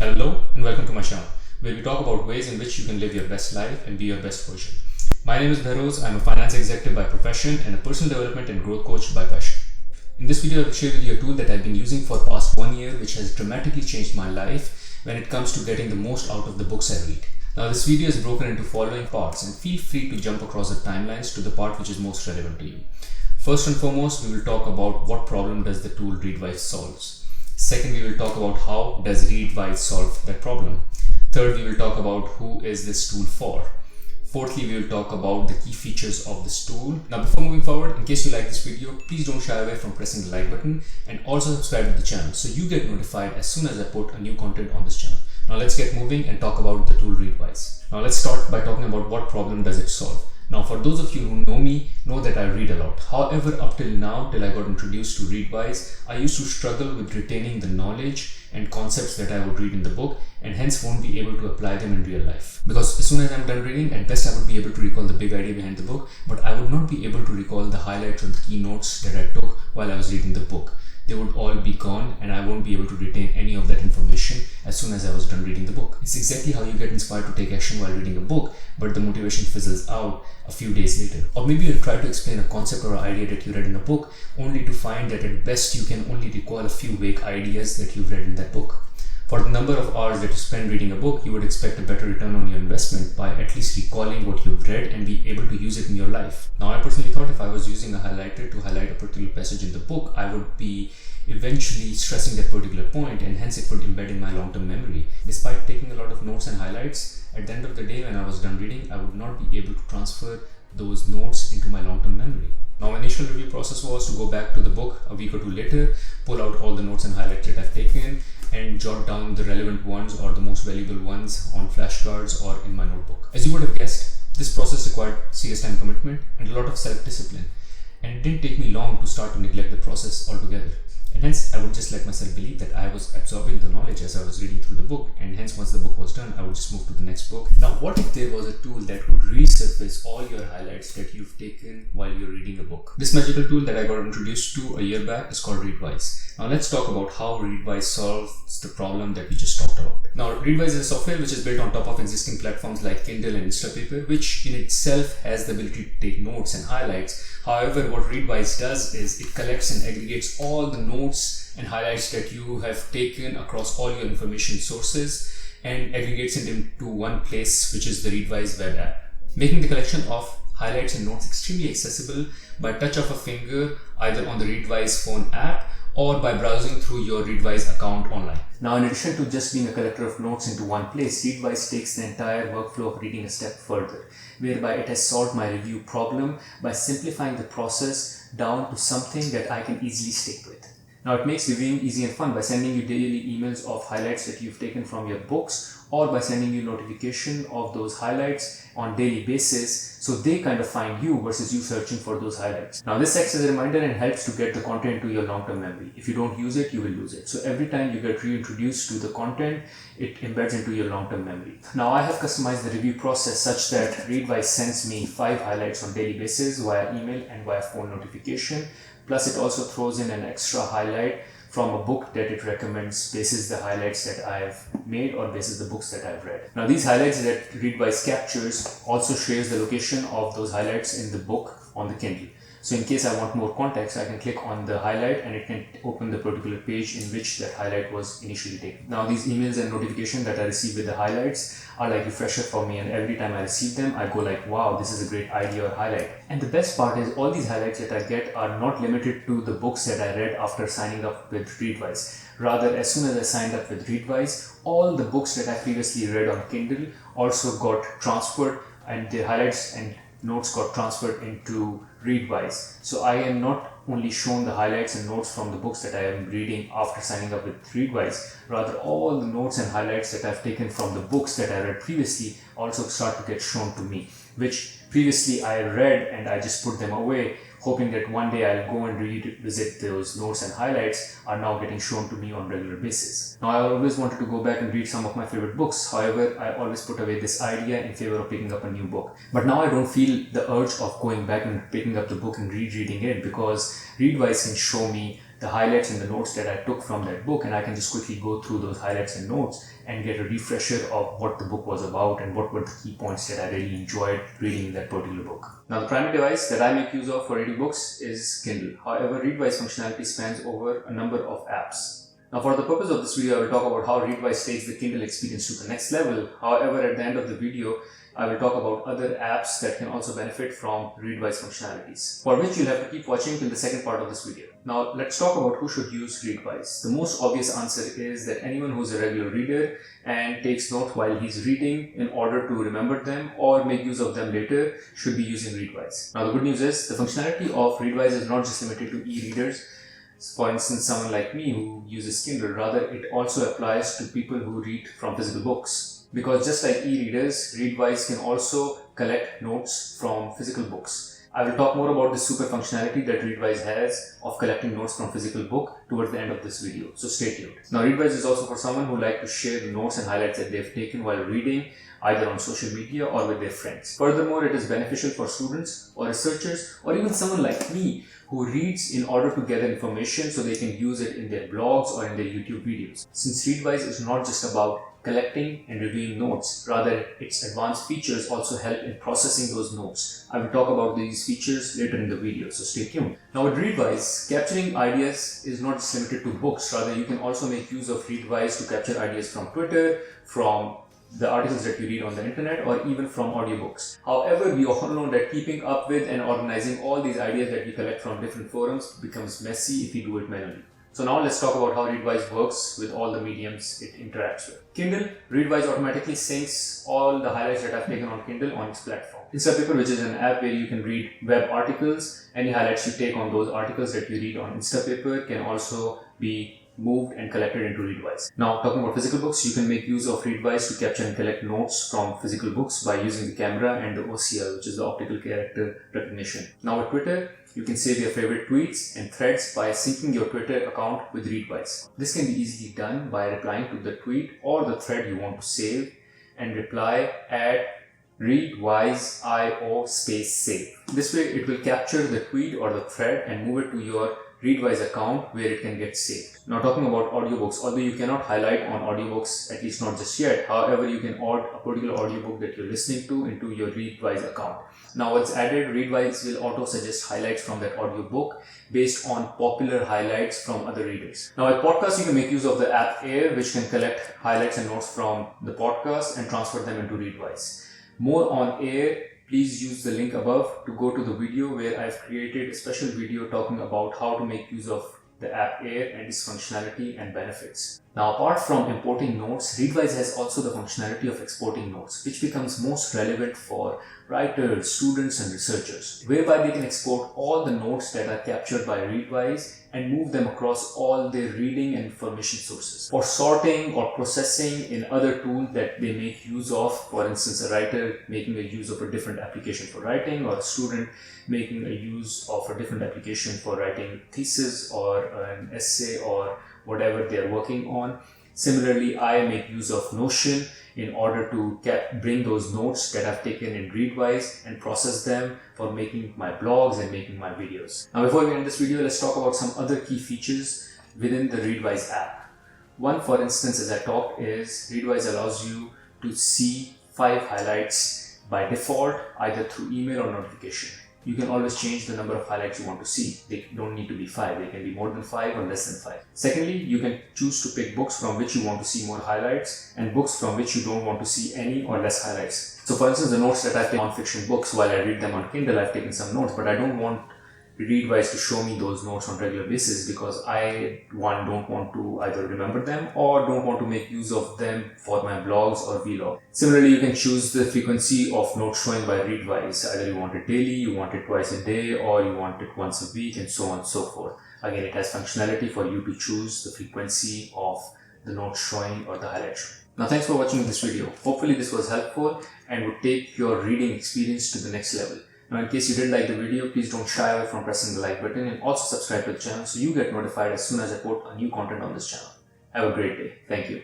Hello and welcome to my channel, where we talk about ways in which you can live your best life and be your best version. My name is Behroz. I'm a finance executive by profession and a personal development and growth coach by passion. In this video, I will share with you a tool that I've been using for the past 1 year, which has dramatically changed my life when it comes to getting the most out of the books I read. Now, this video is broken into following parts, and feel free to jump across the timelines to the part which is most relevant to you. First and foremost, we will talk about what problem does the tool Readwise solves. Second, we will talk about how does Readwise solve that problem. Third, we will talk about who is this tool for. Fourthly, we will talk about the key features of this tool. Now, before moving forward, in case you like this video, please don't shy away from pressing the like button and also subscribe to the channel so you get notified as soon as I put a new content on this channel. Now, let's get moving and talk about the tool Readwise. Now, let's start by talking about what problem does it solve. Now, for those of you who know me, know that I read a lot. However, up till now, till I got introduced to Readwise, I used to struggle with retaining the knowledge and concepts that I would read in the book, and hence won't be able to apply them in real life. Because as soon as I'm done reading, at best I would be able to recall the big idea behind the book, but I would not be able to recall the highlights or the key notes that I took while I was reading the book. They would all be gone and I won't be able to retain any of that information as soon as I was done reading the book. It's exactly how you get inspired to take action while reading a book, but the motivation fizzles out a few days later. Or maybe you try to explain a concept or idea that you read in a book only to find that at best you can only recall a few vague ideas that you've read in that book. For the number of hours that you spend reading a book, you would expect a better return on your investment by at least recalling what you've read and be able to use it in your life. Now, I personally thought if I was using a highlighter to highlight a particular passage in the book, I would be eventually stressing that particular point, and hence it would embed in my long-term memory. Despite taking a lot of notes and highlights, at the end of the day when I was done reading, I would not be able to transfer those notes into my long-term memory. Now, my initial review process was to go back to the book a week or two later, pull out all the notes and highlights that I've taken, and jot down the relevant ones or the most valuable ones on flashcards or in my notebook. As you would have guessed, this process required serious time commitment and a lot of self-discipline, and it didn't take me long to start to neglect the process altogether. And hence, I would just let myself believe that I was absorbing the knowledge as I was reading through the book, and hence once the book was done, I would just move to the next book. Now, what if there was a tool that would resurface all your highlights that you've taken while you're reading a book? This magical tool that I got introduced to a year back is called Readwise. Now, let's talk about how Readwise solves the problem that we just talked about. Now, Readwise is a software which is built on top of existing platforms like Kindle and Instapaper, which in itself has the ability to take notes and highlights. However, what Readwise does is it collects and aggregates all the notes and highlights that you have taken across all your information sources and aggregates it into one place, which is the Readwise web app, making the collection of highlights and notes extremely accessible by touch of a finger, either on the Readwise phone app or by browsing through your Readwise account online. Now, in addition to just being a collector of notes into one place, Readwise takes the entire workflow of reading a step further, whereby it has solved my review problem by simplifying the process down to something that I can easily stick with. Now, it makes reviewing easy and fun by sending you daily emails of highlights that you've taken from your books, or by sending you notification of those highlights on daily basis, so they kind of find you versus you searching for those highlights. Now, this acts as a reminder and helps to get the content to your long-term memory. If you don't use it, you will lose it. So every time you get reintroduced to the content, it embeds into your long-term memory. Now, I have customized the review process such that Readwise sends me 5 highlights on daily basis via email and via phone notification. Plus, it also throws in an extra highlight from a book that it recommends basis the highlights that I've made or basis the books that I've read. Now, these highlights that Readwise captures also shares the location of those highlights in the book on the Kindle. So in case I want more context, I can click on the highlight and it can open the particular page in which that highlight was initially taken. Now, these emails and notifications that I receive with the highlights are like refresher for me, and every time I receive them, I go like, wow, this is a great idea or highlight. And the best part is all these highlights that I get are not limited to the books that I read after signing up with Readwise. Rather, as soon as I signed up with Readwise, all the books that I previously read on Kindle also got transferred, and the highlights and notes got transferred into Readwise. So I am not only shown the highlights and notes from the books that I am reading after signing up with Readwise, rather all the notes and highlights that I've taken from the books that I read previously also start to get shown to me, which previously I read and I just put them away, hoping that one day I'll go and revisit those notes and highlights, are now getting shown to me on a regular basis. Now, I always wanted to go back and read some of my favorite books. However, I always put away this idea in favor of picking up a new book. But now I don't feel the urge of going back and picking up the book and rereading it, because Readwise can show me the highlights and the notes that I took from that book, and I can just quickly go through those highlights and notes and get a refresher of what the book was about and what were the key points that I really enjoyed reading in that particular book. Now, the primary device that I make use of for reading books is Kindle. However, Readwise functionality spans over a number of apps. Now, for the purpose of this video, I will talk about how Readwise takes the Kindle experience to the next level. However, at the end of the video, I will talk about other apps that can also benefit from Readwise functionalities, for which you'll have to keep watching till the second part of this video. Now, let's talk about who should use Readwise. The most obvious answer is that anyone who's a regular reader and takes notes while he's reading in order to remember them or make use of them later should be using Readwise. Now, the good news is the functionality of Readwise is not just limited to e-readers. For instance, someone like me who uses Kindle, rather it also applies to people who read from physical books. Because just like e-readers, Readwise can also collect notes from physical books. I will talk more about this super functionality that Readwise has of collecting notes from physical book towards the end of this video, so stay tuned. Now, Readwise is also for someone who like to share the notes and highlights that they've taken while reading, either on social media or with their friends. Furthermore, it is beneficial for students or researchers or even someone like me who reads in order to gather information so they can use it in their blogs or in their YouTube videos. Since Readwise is not just about collecting and reviewing notes, rather its advanced features also help in processing those notes. I will talk about these features later in the video, so stay tuned. Now, with Readwise, capturing ideas is not just limited to books, rather you can also make use of Readwise to capture ideas from Twitter, from the articles that you read on the internet, or even from audiobooks. However, we all know that keeping up with and organizing all these ideas that we collect from different forums becomes messy if you do it manually. So now let's talk about how Readwise works with all the mediums it interacts with. Kindle, Readwise automatically syncs all the highlights that I've taken on Kindle on its platform. Instapaper, which is an app where you can read web articles, any highlights you take on those articles that you read on Instapaper can also be moved and collected into Readwise. Now, talking about physical books, you can make use of Readwise to capture and collect notes from physical books by using the camera and the OCR, which is the optical character recognition. Now, with Twitter, you can save your favorite tweets and threads by syncing your Twitter account with Readwise. This can be easily done by replying to the tweet or the thread you want to save and reply at readwise.io /save. This way, it will capture the tweet or the thread and move it to your Readwise account where it can get saved. Now, talking about audiobooks, although you cannot highlight on audiobooks, at least not just yet, however, you can add a particular audiobook that you're listening to into your Readwise account. Now, once added, Readwise will auto-suggest highlights from that audiobook based on popular highlights from other readers. Now, with podcasts, you can make use of the app Air, which can collect highlights and notes from the podcast and transfer them into Readwise. More on Air, please use the link above to go to the video where I've created a special video talking about how to make use of the app Air and its functionality and benefits. Now, apart from importing notes, Readwise has also the functionality of exporting notes, which becomes most relevant for writers, students, and researchers, whereby they can export all the notes that are captured by Readwise and move them across all their reading and information sources. For sorting or processing in other tools that they make use of, for instance, a writer making a use of a different application for writing, or a student making a use of a different application for writing a thesis or an essay or whatever they are working on. Similarly, I make use of Notion in order to bring those notes that I've taken in Readwise and process them for making my blogs and making my videos. Now, before we end this video, let's talk about some other key features within the Readwise app. One, for instance, as I talked, is Readwise allows you to see 5 highlights by default, either through email or notification. You can always change the number of highlights you want to see. They don't need to be 5. They can be more than 5 or less than 5. Secondly, you can choose to pick books from which you want to see more highlights and books from which you don't want to see any or less highlights. So, for instance, the notes that I've taken on fiction books, while I read them on Kindle, I've taken some notes, but I don't want Readwise to show me those notes on regular basis because I, one, don't want to either remember them or don't want to make use of them for my blogs or vlog. Similarly, you can choose the frequency of note showing by Readwise. Either you want it daily, you want it twice a day, or you want it once a week, and so on and so forth. Again, it has functionality for you to choose the frequency of the note showing or the highlight showing. Now, thanks for watching this video. Hopefully this was helpful and would take your reading experience to the next level. Now, in case you did like the video, please don't shy away from pressing the like button, and also subscribe to the channel so you get notified as soon as I put a new content on this channel. Have a great day. Thank you.